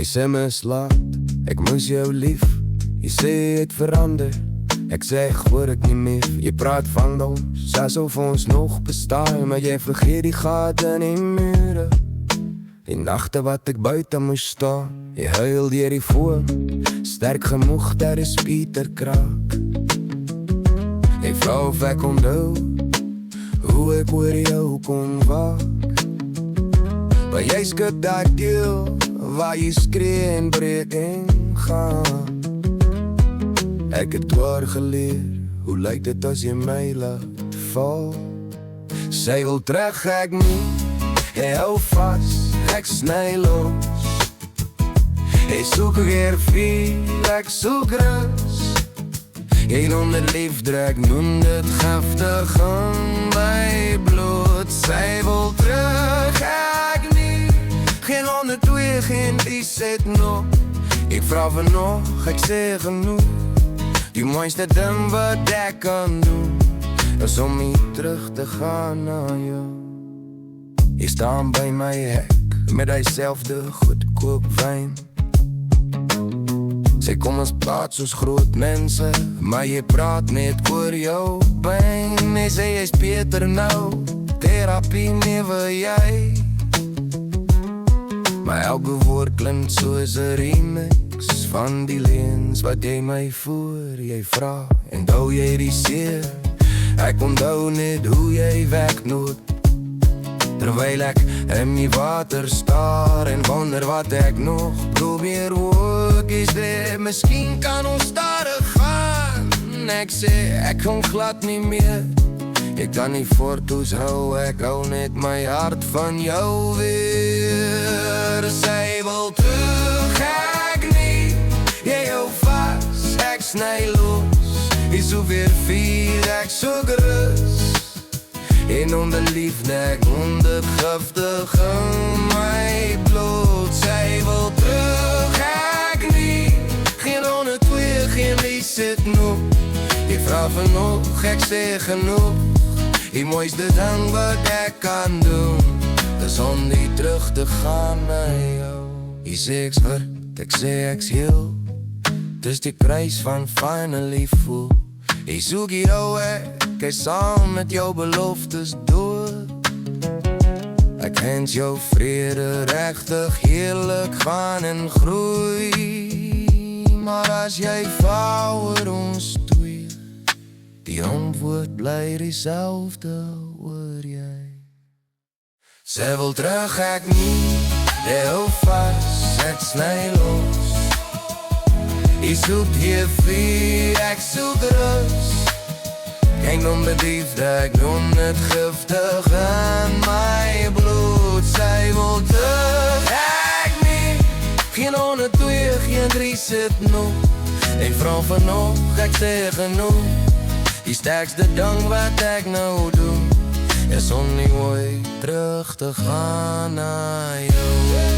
Hy sê my is laat, ek mis jou lief. Jy sê jy het verander, ek sê ek hoor ek nie meer. Jy praat van ons, asof ons nog bestaan, maar jy vergeet die gate in die mure. Die nachte wat ek buiten moes staan, jy huil deur die foon, sterk genoeg dat die spieter kraak. Jy vrou of ek onthou, hoe ek oor jou kon waak. Maar jy skud dat deel, waar jy skree en breek en gaan. Ek het waar geleer, hoe lyk dit as jy my laat val? Sy wil terug, ek nie, jy hou vast, ek sny los. Jy soek weer vuur, ek soek rus. Jy noem dit liefde, ek noem dit giftig in my bloed. Sy wil terug, ek nie, geen 102, geen 3 set nog. Ek vraag van nog, ek sê genoeg. Die mooiste ding wat ek kan doen, is om nie terug te gaan na jou. Jy staan by my hek, met die selfde goedkoop wijn. Sy kom ons praat soos groot mense, maar jy praat net oor jou pijn. Jy sê jy's beter nou, therapie newe jy. Maar elke woord klink soos 'n remix van die leens wat jy my voor. Jy vraag en hou jy die seer, ek onthou net hoe jy wegnoot. Terwyl ek in die water staar en wonder wat ek nog probeer ook is dit. Miskien kan ons stadig gaan. Ek sê ek kon glad nie meer. Ek kan nie voortoes hou, ek hou net my hart van jou weer. Sy wil terug, ek nie, jy hou vast, ek sny los. Jy soek weer vuur, ek soek rus. En onder liefde, ek noem dit giftig in my bloed. Sy wil terug, ek nie, geen 102, geen reset nog. Jy vraag van nog, ek sê genoeg. Die mooiste ding wat ek kan doen, is om nie terug te gaan na jou. Jy sê ek's hurt, ek sê ek's heel. Dis die prijs van finally voel. Jy soek jou ek is saam met jou beloftes dood. Ek wens jou vrede rechtig heerlik gaan en groei. Maar as jy vou oor ons twee, die antwoord bly dieselfde oor jy. Sy wil terug, ek nie, jy hou vast, ek sny los. Jy soek hier vuur, ek soek rus. Ek noem dit liefde, ek noem dit giftig in my bloed. Sy wil terug, ek nie, geen 102, geen 3 sit nog. Ek vraag van nog, ek sê genoeg. Die sterkste ding wat ek nou doen, is om nie ooit terug te gaan na jou.